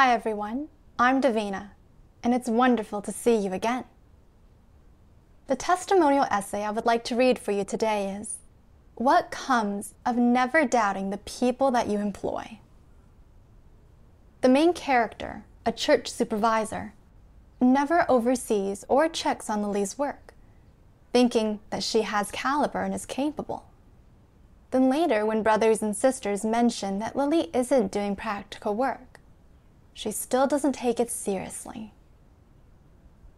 Hi everyone, I'm Davina, and it's wonderful to see you again. The testimonial essay I would like to read for you today is, What Comes of Never Doubting the People That You Employ? The main character, a church supervisor, never oversees or checks on Lily's work, thinking that she has caliber and is capable. Then later, when brothers and sisters mention that Lily isn't doing practical work, she still doesn't take it seriously.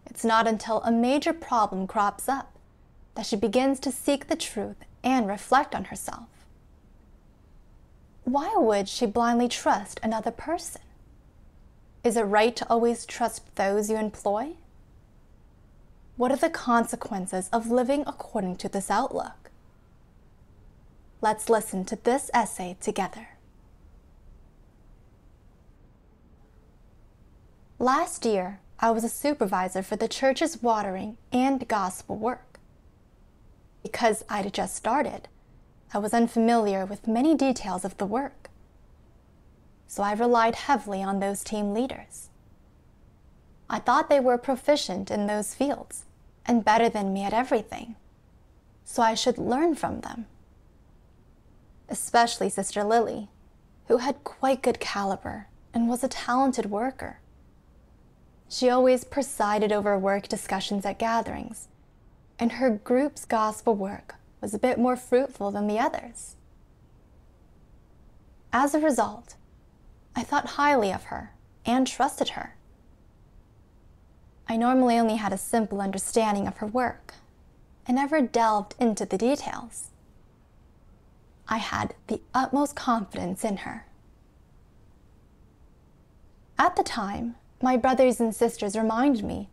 It's not until a major problem crops up that she begins to seek the truth and reflect on herself. Why would she blindly trust another person? Is it right to always trust those you employ? What are the consequences of living according to this outlook? Let's listen to this essay together. Last year, I was a supervisor for the church's watering and gospel work. Because I'd just started, I was unfamiliar with many details of the work. So I relied heavily on those team leaders. I thought they were proficient in those fields and better than me at everything, so I should learn from them. Especially Sister Lily, who had quite good caliber and was a talented worker. She always presided over work discussions at gatherings, and her group's gospel work was a bit more fruitful than the others. As a result, I thought highly of her and trusted her. I normally only had a simple understanding of her work and never delved into the details. I had the utmost confidence in her. At the time, my brothers and sisters reminded me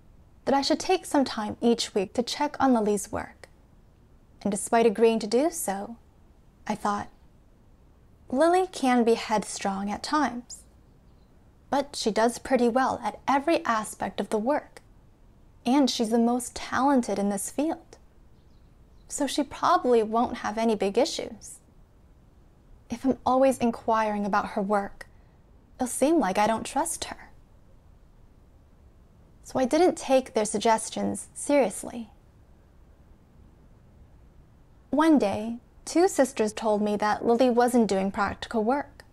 that I should take some time each week to check on Lily's work. And despite agreeing to do so, I thought, Lily can be headstrong at times, but she does pretty well at every aspect of the work, and she's the most talented in this field. So she probably won't have any big issues. If I'm always inquiring about her work, it'll seem like I don't trust her. So I didn't take their suggestions seriously. One day, two sisters told me that Lily wasn't doing practical work.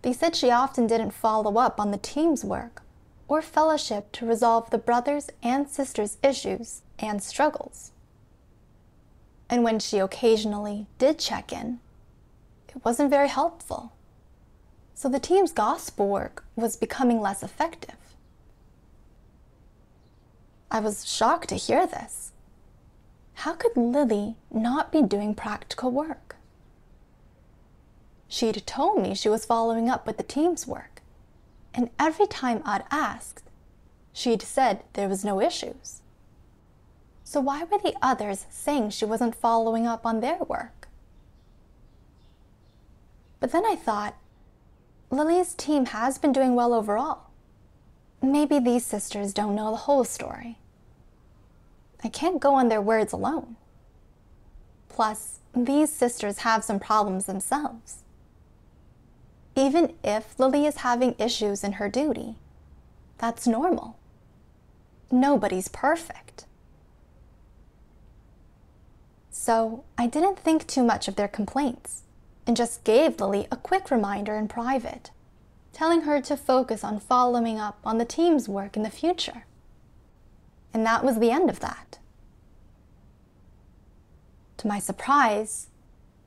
They said she often didn't follow up on the team's work or fellowship to resolve the brothers' and sisters' issues and struggles. And when she occasionally did check in, it wasn't very helpful. So the team's gospel work was becoming less effective. I was shocked to hear this. How could Lily not be doing practical work? She'd told me she was following up with the team's work, and every time I'd asked, she'd said there was no issues. So why were the others saying she wasn't following up on their work? But then I thought, Lily's team has been doing well overall. Maybe these sisters don't know the whole story. I can't go on their words alone. Plus, these sisters have some problems themselves. Even if Lily is having issues in her duty, that's normal. Nobody's perfect. So I didn't think too much of their complaints and just gave Lily a quick reminder in private, telling her to focus on following up on the team's work in the future. And that was the end of that. To my surprise,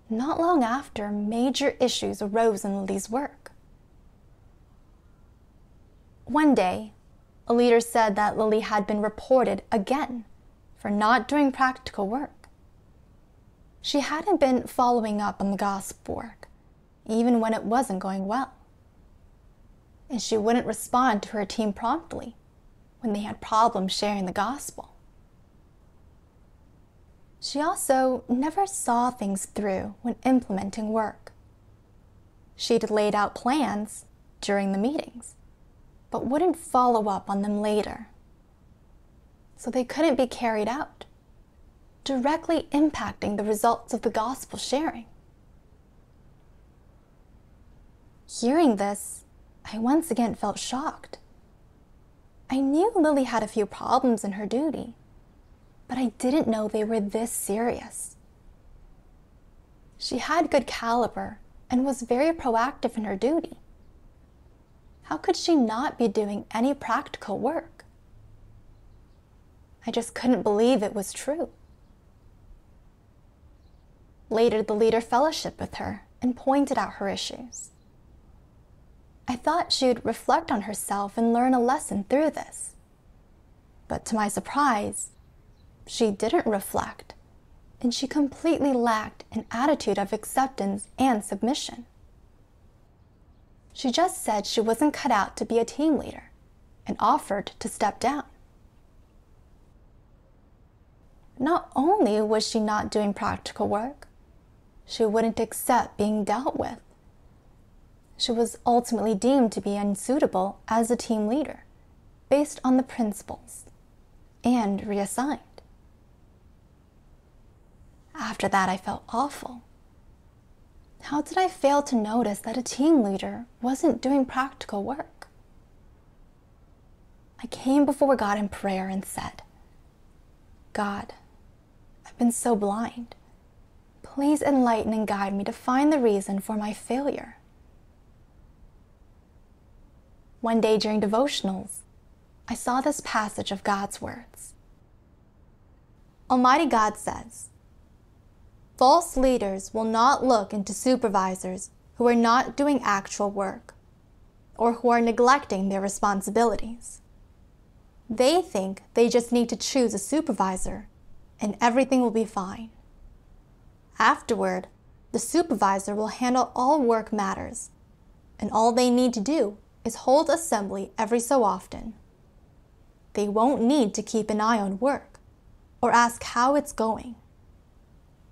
not long after, major issues arose in Lily's work. One day, a leader said that Lily had been reported again for not doing practical work. She hadn't been following up on the gospel work, even when it wasn't going well. And she wouldn't respond to her team promptly when they had problems sharing the gospel. She also never saw things through when implementing work. She'd laid out plans during the meetings, but wouldn't follow up on them later. So they couldn't be carried out, directly impacting the results of the gospel sharing. Hearing this, I once again felt shocked. I knew Lily had a few problems in her duty, but I didn't know they were this serious. She had good caliber and was very proactive in her duty. How could she not be doing any practical work? I just couldn't believe it was true. Later, the leader fellowshiped with her and pointed out her issues. I thought she would reflect on herself and learn a lesson through this. But to my surprise, she didn't reflect, and she completely lacked an attitude of acceptance and submission. She just said she wasn't cut out to be a team leader and offered to step down. Not only was she not doing practical work, she wouldn't accept being dealt with. She was ultimately deemed to be unsuitable as a team leader based on the principles and reassigned. After that, I felt awful. How did I fail to notice that a team leader wasn't doing practical work? I came before God in prayer and said, God, I've been so blind. Please enlighten and guide me to find the reason for my failure. One day during devotionals, I saw this passage of God's words. Almighty God says, false leaders will not look into supervisors who are not doing actual work or who are neglecting their responsibilities. They think they just need to choose a supervisor and everything will be fine. Afterward, the supervisor will handle all work matters, and all they need to do is hold assembly every so often. They won't need to keep an eye on work or ask how it's going.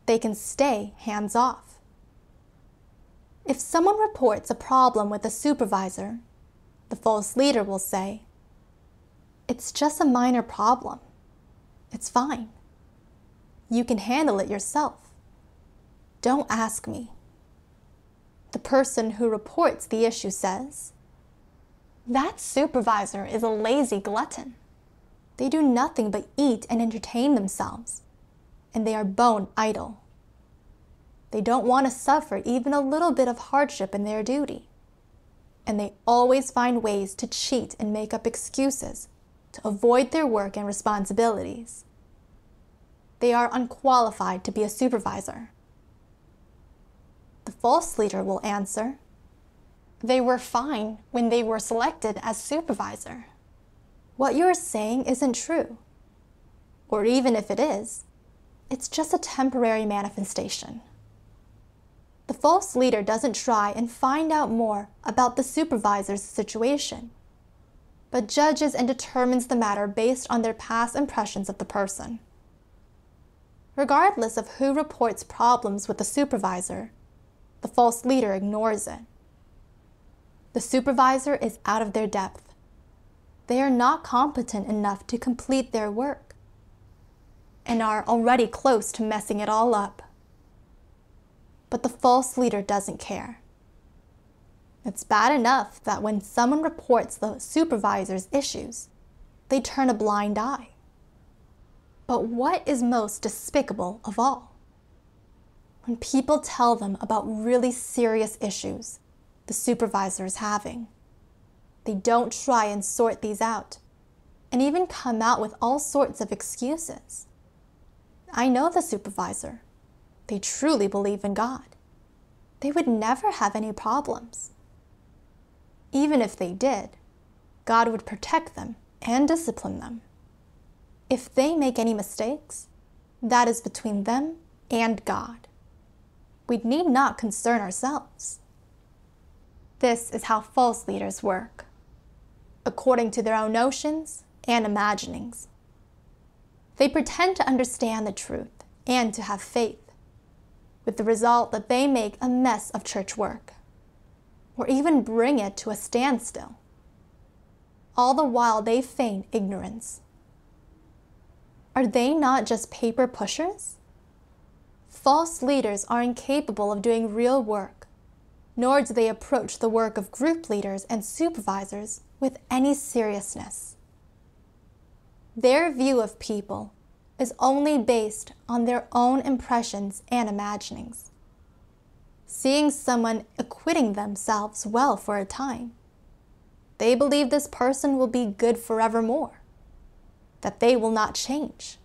They can stay hands-off. If someone reports a problem with a supervisor, the false leader will say, it's just a minor problem. It's fine. You can handle it yourself. Don't ask me. The person who reports the issue says, that supervisor is a lazy glutton. They do nothing but eat and entertain themselves, and they are bone idle. They don't want to suffer even a little bit of hardship in their duty, and they always find ways to cheat and make up excuses to avoid their work and responsibilities. They are unqualified to be a supervisor. The false leader will answer, they were fine when they were selected as supervisor. What you're saying isn't true. Or even if it is, it's just a temporary manifestation. The false leader doesn't try and find out more about the supervisor's situation, but judges and determines the matter based on their past impressions of the person. Regardless of who reports problems with the supervisor, the false leader ignores it. The supervisor is out of their depth. They are not competent enough to complete their work and are already close to messing it all up. But the false leader doesn't care. It's bad enough that when someone reports the supervisor's issues, they turn a blind eye. But what is most despicable of all? When people tell them about really serious issues the supervisor is having, they don't try and sort these out, and even come out with all sorts of excuses. I know the supervisor. They truly believe in God. They would never have any problems. Even if they did, God would protect them and discipline them. If they make any mistakes, that is between them and God. We need not concern ourselves. This is how false leaders work, according to their own notions and imaginings. They pretend to understand the truth and to have faith, with the result that they make a mess of church work, or even bring it to a standstill. All the while they feign ignorance. Are they not just paper pushers? False leaders are incapable of doing real work. nor do they approach the work of group leaders and supervisors with any seriousness. Their view of people is only based on their own impressions and imaginings. Seeing someone acquitting themselves well for a time, they believe this person will be good forevermore, that they will not change.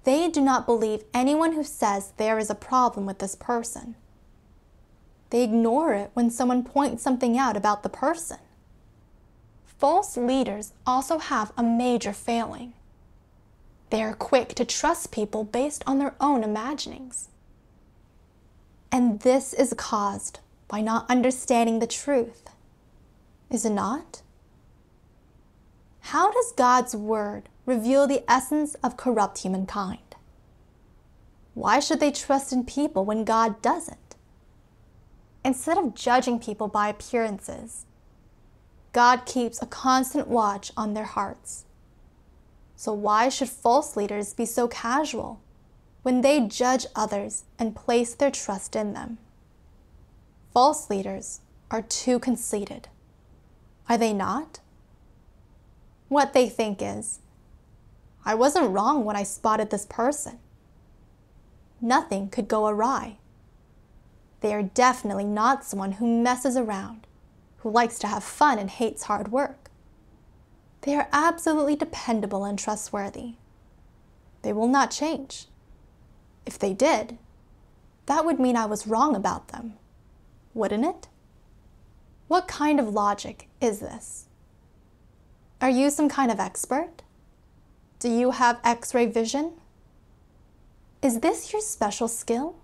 They do not believe anyone who says there is a problem with this person. They ignore it when someone points something out about the person. False leaders also have a major failing. They are quick to trust people based on their own imaginings. And this is caused by not understanding the truth, is it not? How does God's word reveal the essence of corrupt humankind? Why should they trust in people when God doesn't? Instead of judging people by appearances, God keeps a constant watch on their hearts. So why should false leaders be so casual when they judge others and place their trust in them? False leaders are too conceited. Are they not? What they think is, I wasn't wrong when I spotted this person. Nothing could go awry. They are definitely not someone who messes around, who likes to have fun and hates hard work. They are absolutely dependable and trustworthy. They will not change. If they did, that would mean I was wrong about them, wouldn't it? What kind of logic is this? Are you some kind of expert? Do you have X-ray vision? Is this your special skill?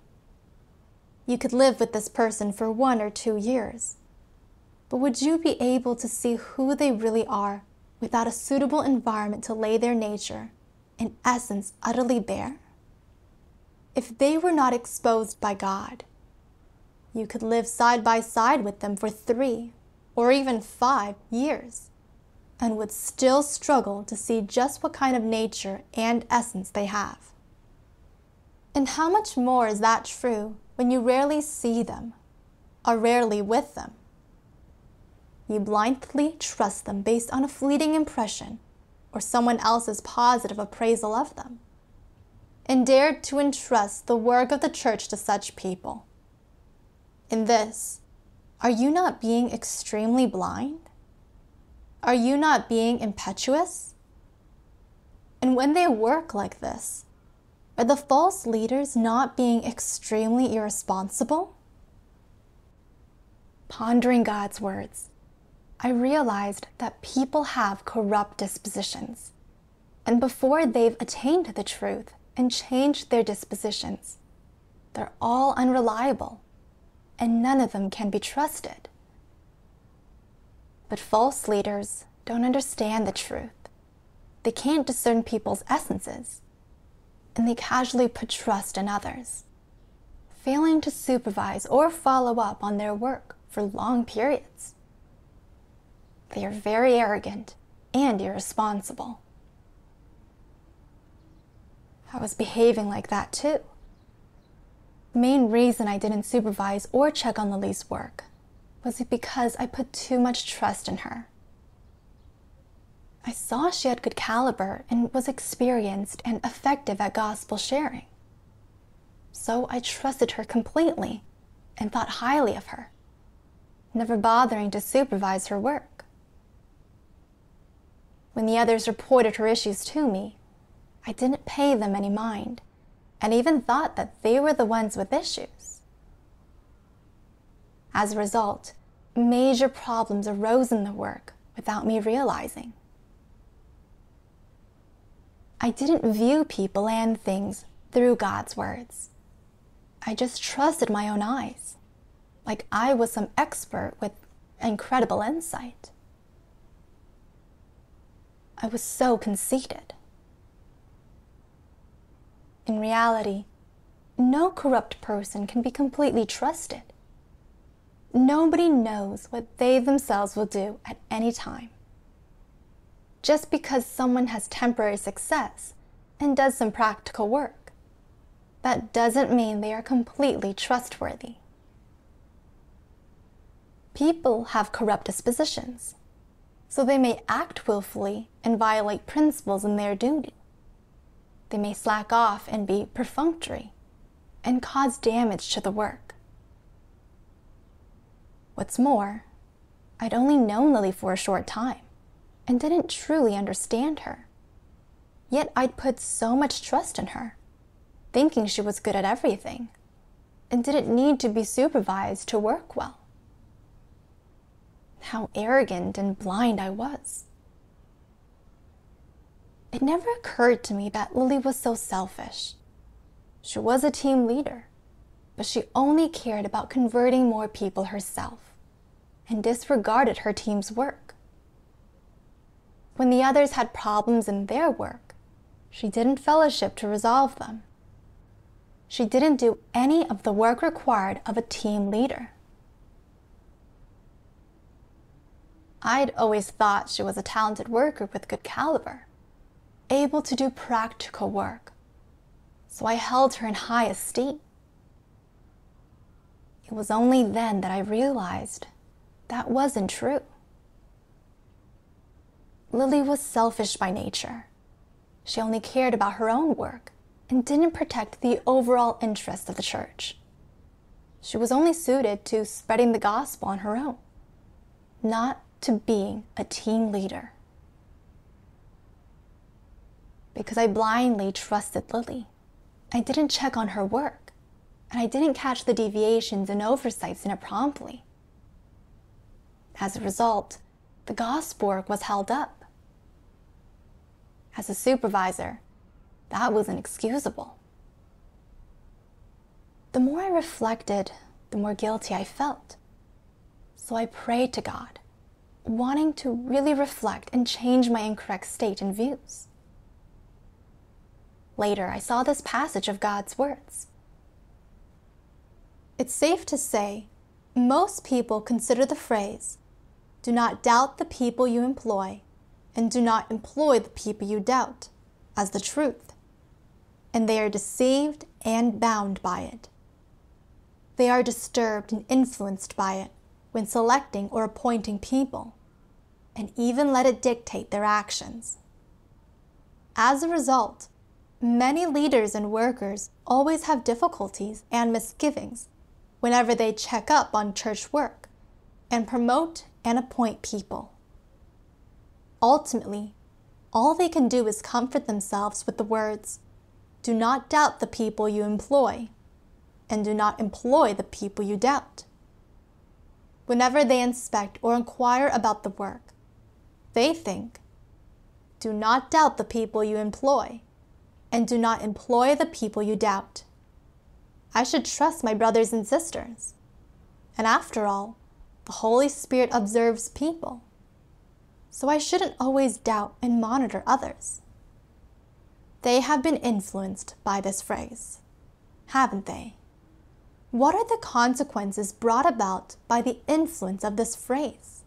You could live with this person for 1 or 2 years, but would you be able to see who they really are without a suitable environment to lay their nature, in essence, utterly bare? If they were not exposed by God, you could live side by side with them for 3 or even 5 years and would still struggle to see just what kind of nature and essence they have. And how much more is that true when you rarely see them, are rarely with them? You blindly trust them based on a fleeting impression or someone else's positive appraisal of them, and dare to entrust the work of the church to such people. In this, are you not being extremely blind? Are you not being impetuous? And when they work like this, are the false leaders not being extremely irresponsible? Pondering God's words, I realized that people have corrupt dispositions, and before they've attained the truth and changed their dispositions, they're all unreliable, and none of them can be trusted. But false leaders don't understand the truth. They can't discern people's essences, and they casually put trust in others, failing to supervise or follow up on their work for long periods. They are very arrogant and irresponsible. I was behaving like that too. The main reason I didn't supervise or check on Lily's work was because I put too much trust in her. I saw she had good caliber and was experienced and effective at gospel sharing. So I trusted her completely and thought highly of her, never bothering to supervise her work. When the others reported her issues to me, I didn't pay them any mind, and even thought that they were the ones with issues. As a result, major problems arose in the work without me realizing. I didn't view people and things through God's words. I just trusted my own eyes, like I was some expert with incredible insight. I was so conceited. In reality, no corrupt person can be completely trusted. Nobody knows what they themselves will do at any time. Just because someone has temporary success and does some practical work, that doesn't mean they are completely trustworthy. People have corrupt dispositions, so they may act willfully and violate principles in their duty. They may slack off and be perfunctory and cause damage to the work. What's more, I'd only known Lily for a short time and didn't truly understand her. Yet I'd put so much trust in her, thinking she was good at everything and didn't need to be supervised to work well. How arrogant and blind I was. It never occurred to me that Lily was so selfish. She was a team leader, but she only cared about converting more people herself and disregarded her team's work. When the others had problems in their work, she didn't fellowship to resolve them. She didn't do any of the work required of a team leader. I'd always thought she was a talented worker with good caliber, able to do practical work, so I held her in high esteem. It was only then that I realized that wasn't true. Lily was selfish by nature. She only cared about her own work and didn't protect the overall interests of the church. She was only suited to spreading the gospel on her own, not to being a team leader. Because I blindly trusted Lily, I didn't check on her work, and I didn't catch the deviations and oversights in it promptly. As a result, the gospel work was held up. As a supervisor, that was inexcusable. The more I reflected, the more guilty I felt. So I prayed to God, wanting to really reflect and change my incorrect state and views. Later, I saw this passage of God's words. It's safe to say, most people consider the phrase, "Do not doubt the people you employ, and do not employ the people you doubt," as the truth, and they are deceived and bound by it. They are disturbed and influenced by it when selecting or appointing people, and even let it dictate their actions. As a result, many leaders and workers always have difficulties and misgivings whenever they check up on church work and promote and appoint people. Ultimately, all they can do is comfort themselves with the words, "Do not doubt the people you employ, and do not employ the people you doubt." Whenever they inspect or inquire about the work, they think, "Do not doubt the people you employ, and do not employ the people you doubt. I should trust my brothers and sisters. And after all, the Holy Spirit observes people, so I shouldn't always doubt and monitor others." They have been influenced by this phrase, haven't they? What are the consequences brought about by the influence of this phrase?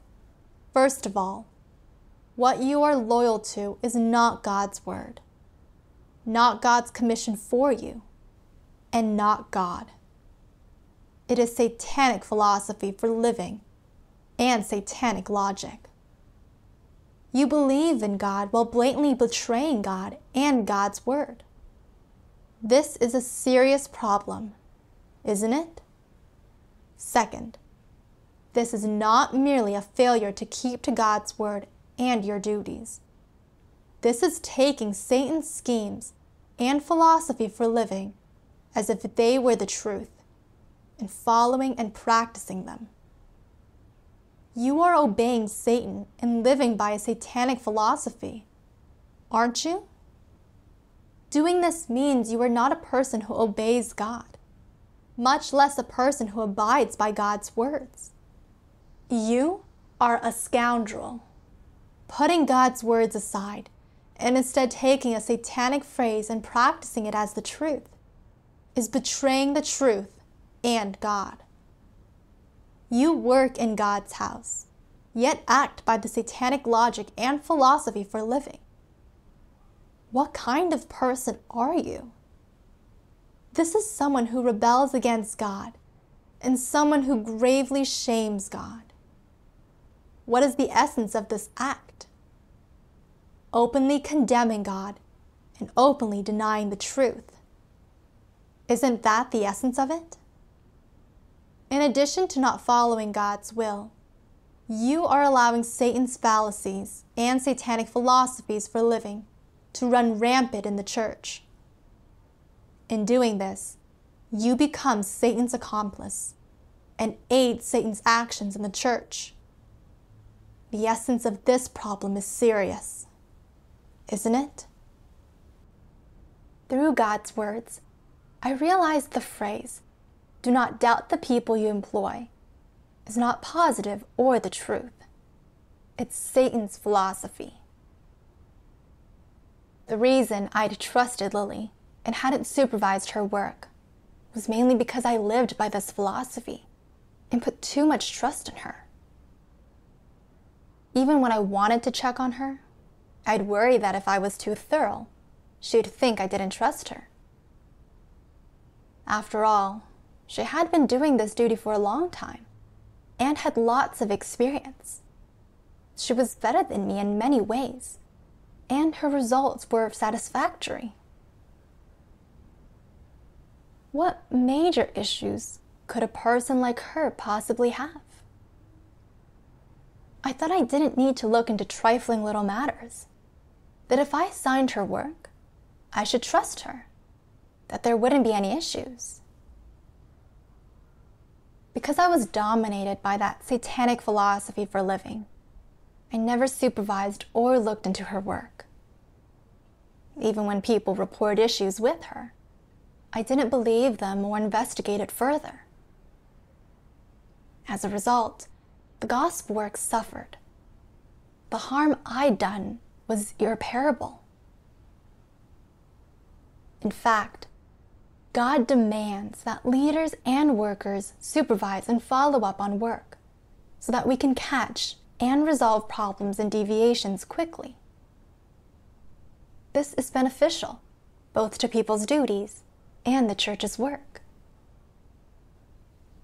First of all, what you are loyal to is not God's word, not God's commission for you, and not God. It is satanic philosophy for living and satanic logic. You believe in God while blatantly betraying God and God's word. This is a serious problem, isn't it? Second, this is not merely a failure to keep to God's word and your duties. This is taking Satan's schemes and philosophy for living as if they were the truth, and following and practicing them. You are obeying Satan and living by a satanic philosophy, aren't you? Doing this means you are not a person who obeys God, much less a person who abides by God's words. You are a scoundrel, putting God's words aside and instead taking a satanic phrase and practicing it as the truth, is betraying the truth and God. You work in God's house, yet act by the satanic logic and philosophy for living. What kind of person are you? This is someone who rebels against God and someone who gravely shames God. what is the essence of this act? Openly condemning God and openly denying the truth. Isn't that the essence of it? In addition to not following God's will, you are allowing Satan's fallacies and satanic philosophies for living to run rampant in the church. In doing this, you become Satan's accomplice and aid Satan's actions in the church. The essence of this problem is serious, isn't it? Through God's words, I realized the phrase, "Do not doubt the people you employ," is not positive or the truth. It's Satan's philosophy. The reason I'd trusted Lily and hadn't supervised her work was mainly because I lived by this philosophy and put too much trust in her. Even when I wanted to check on her, I'd worry that if I was too thorough, she'd think I didn't trust her. After all, she had been doing this duty for a long time and had lots of experience. She was better than me in many ways, and her results were satisfactory. What major issues could a person like her possibly have? I thought I didn't need to look into trifling little matters, that if I signed her work, I should trust her, that there wouldn't be any issues. Because I was dominated by that satanic philosophy for living, I never supervised or looked into her work. Even when people reported issues with her, I didn't believe them or investigate it further. As a result, the gospel work suffered. The harm I'd done was irreparable. In fact, God demands that leaders and workers supervise and follow up on work so that we can catch and resolve problems and deviations quickly. This is beneficial both to people's duties and the church's work.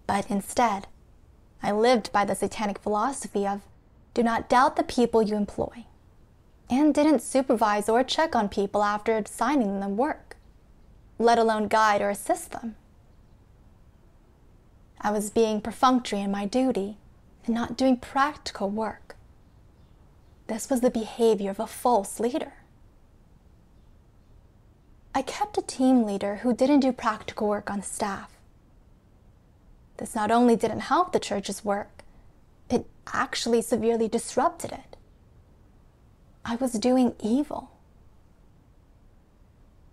But instead, I lived by the satanic philosophy of do not doubt the people you employ, and didn't supervise or check on people after assigning them work, let alone guide or assist them. I was being perfunctory in my duty and not doing practical work. This was the behavior of a false leader. I kept a team leader who didn't do practical work on staff. This not only didn't help the church's work, it actually severely disrupted it. I was doing evil.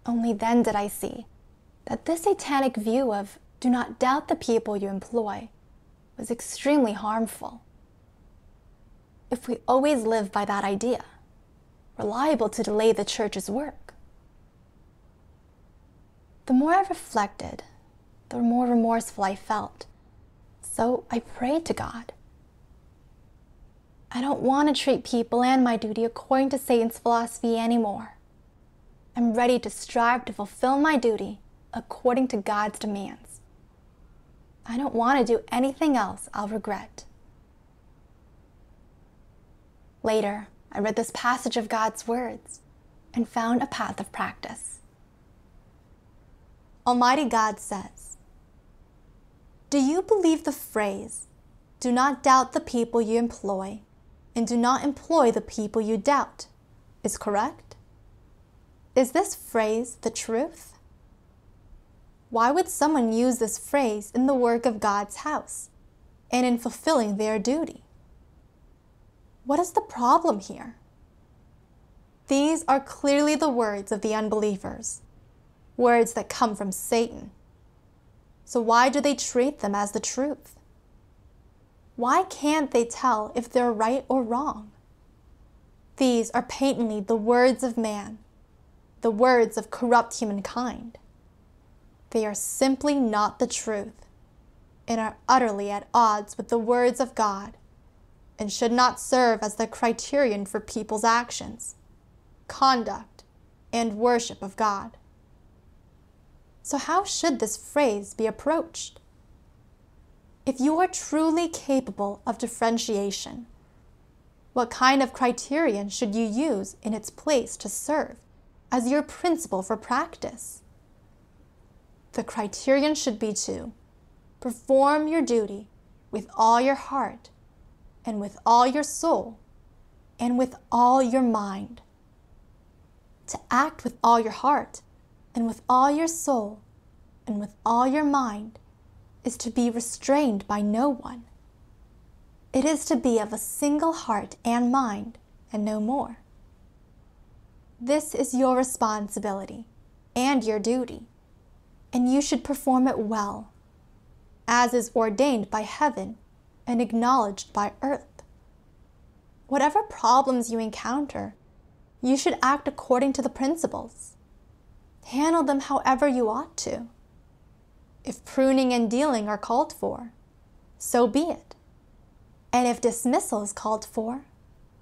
Only then did I see that this satanic view of do not doubt the people you employ was extremely harmful. If we always live by that idea, we're liable to delay the church's work. The more I reflected, the more remorseful I felt. So I prayed to God. I don't want to treat people and my duty according to Satan's philosophy anymore. I'm ready to strive to fulfill my duty according to God's demands. I don't want to do anything else I'll regret. Later, I read this passage of God's words and found a path of practice. Almighty God says, "Do you believe the phrase, 'Do not doubt the people you employ, and do not employ the people you doubt,' is correct? Is this phrase the truth? Why would someone use this phrase in the work of God's house and in fulfilling their duty? What is the problem here? These are clearly the words of the unbelievers, words that come from Satan. So why do they treat them as the truth? Why can't they tell if they're right or wrong? These are patently the words of man, the words of corrupt humankind. They are simply not the truth and are utterly at odds with the words of God and should not serve as the criterion for people's actions, conduct, and worship of God. So how should this phrase be approached? If you are truly capable of differentiation, What kind of criterion should you use in its place to serve as your principle for practice? The criterion should be to perform your duty with all your heart and with all your soul and with all your mind. To act with all your heart and with all your soul and with all your mind is to be restrained by no one. It is to be of a single heart and mind and no more. This is your responsibility and your duty, and you should perform it well, as is ordained by heaven and acknowledged by earth. Whatever problems you encounter, you should act according to the principles. Handle them however you ought to. If pruning and dealing are called for, so be it. And if dismissal is called for,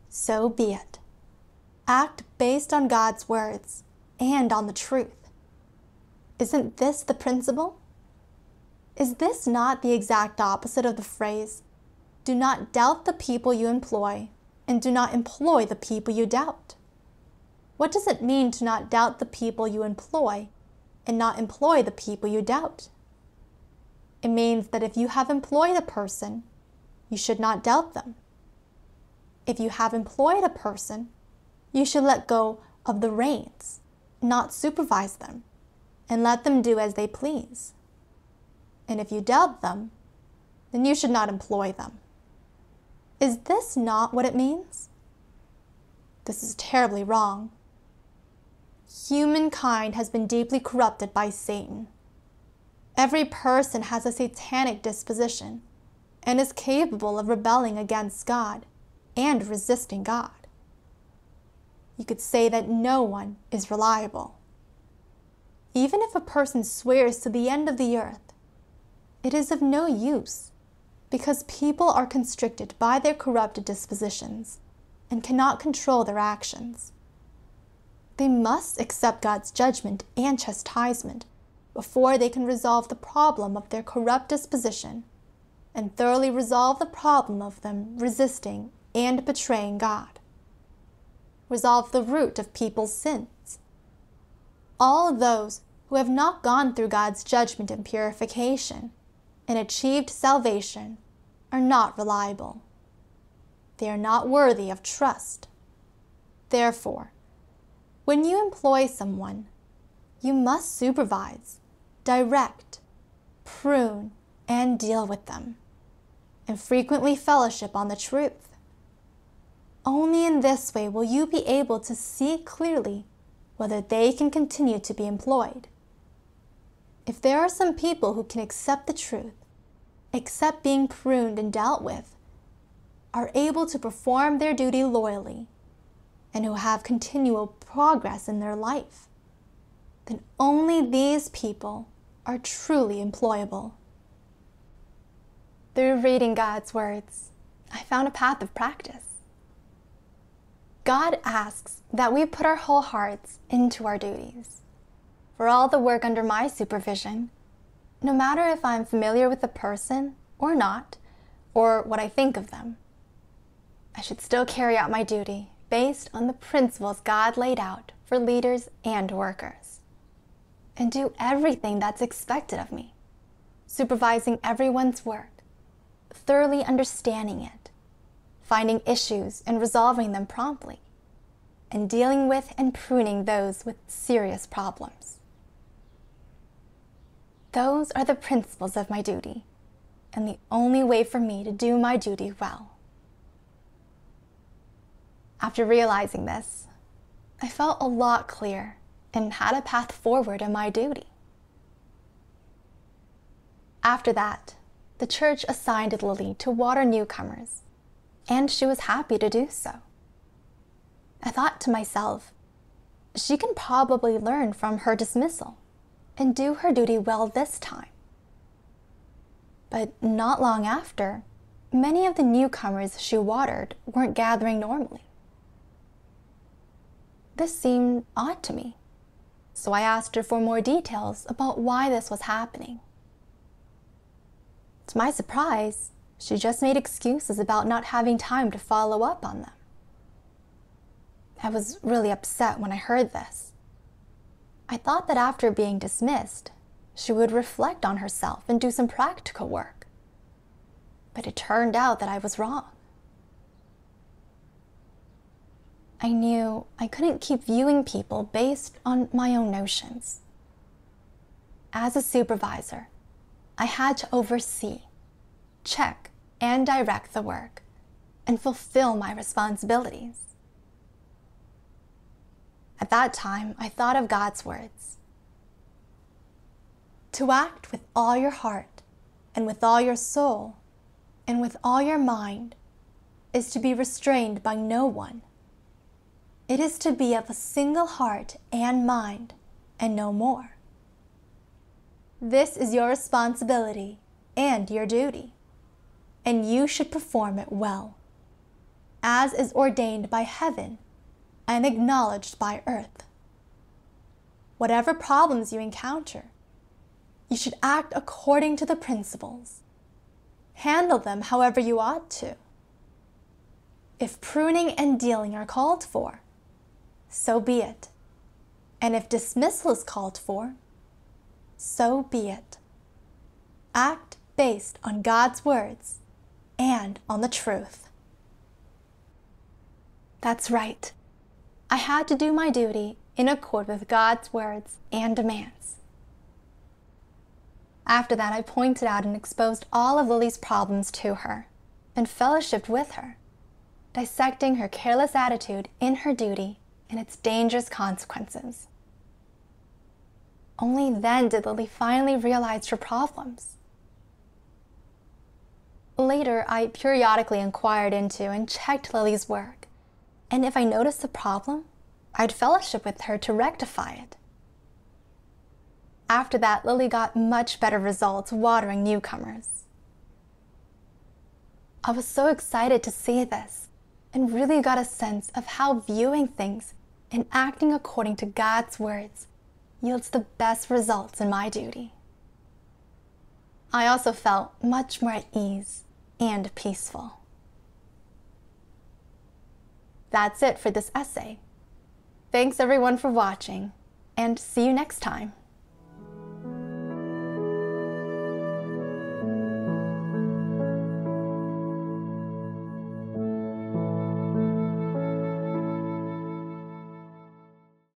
so be it. Act based on God's words and on the truth. Isn't this the principle? Is this not the exact opposite of the phrase, "Do not doubt the people you employ, and do not employ the people you doubt"? What does it mean to not doubt the people you employ and not employ the people you doubt? It means that if you have employed a person, you should not doubt them. If you have employed a person, you should let go of the reins, not supervise them, and let them do as they please. And if you doubt them, then you should not employ them. Is this not what it means? This is terribly wrong. Humankind has been deeply corrupted by Satan. Every person has a satanic disposition and is capable of rebelling against God and resisting God. You could say that no one is reliable. Even if a person swears to the end of the earth, it is of no use, because people are constricted by their corrupted dispositions and cannot control their actions. They must accept God's judgment and chastisement before they can resolve the problem of their corrupt disposition and thoroughly resolve the problem of them resisting and betraying God. Resolve the root of people's sins. All those who have not gone through God's judgment and purification and achieved salvation are not reliable. They are not worthy of trust. Therefore, when you employ someone, you must supervise, direct, prune, and deal with them, and frequently fellowship on the truth. Only in this way will you be able to see clearly whether they can continue to be employed. If there are some people who can accept the truth, accept being pruned and dealt with, are able to perform their duty loyally, and who have continual progress in their life, then only these people are truly employable. Through reading God's words, I found a path of practice. God asks that we put our whole hearts into our duties. For all the work under my supervision, no matter if I'm familiar with the person or not, or what I think of them, I should still carry out my duty based on the principles God laid out for leaders and workers, and do everything that's expected of me, supervising everyone's work, thoroughly understanding it, finding issues and resolving them promptly, and dealing with and pruning those with serious problems. Those are the principles of my duty, and the only way for me to do my duty well. After realizing this, I felt a lot clearer and had a path forward in my duty. After that, the church assigned Lily to water newcomers, and she was happy to do so. I thought to myself, she can probably learn from her dismissal and do her duty well this time. But not long after, many of the newcomers she watered weren't gathering normally. This seemed odd to me, so I asked her for more details about why this was happening. To my surprise, she just made excuses about not having time to follow up on them. I was really upset when I heard this. I thought that after being dismissed, she would reflect on herself and do some practical work. But it turned out that I was wrong. I knew I couldn't keep viewing people based on my own notions. As a supervisor, I had to oversee, check, and direct the work, and fulfill my responsibilities. At that time, I thought of God's words. To act with all your heart, and with all your soul, and with all your mind, is to be restrained by no one. It is to be of a single heart and mind, and no more. This is your responsibility and your duty, and you should perform it well, as is ordained by heaven and acknowledged by earth. Whatever problems you encounter, you should act according to the principles. Handle them however you ought to. If pruning and dealing are called for, so be it. And if dismissal is called for, so be it. Act based on God's words and on the truth. That's right. I had to do my duty in accord with God's words and demands. After that, I pointed out and exposed all of Lily's problems to her and fellowshiped with her, dissecting her careless attitude in her duty and its dangerous consequences. Only then did Lily finally realize her problems. Later, I periodically inquired into and checked Lily's work, and if I noticed a problem, I'd fellowship with her to rectify it. After that, Lily got much better results watering newcomers. I was so excited to see this and really got a sense of how viewing things and acting according to God's words yields the best results in my duty. I also felt much more at ease and peaceful. That's it for this essay. Thanks everyone for watching, and see you next time.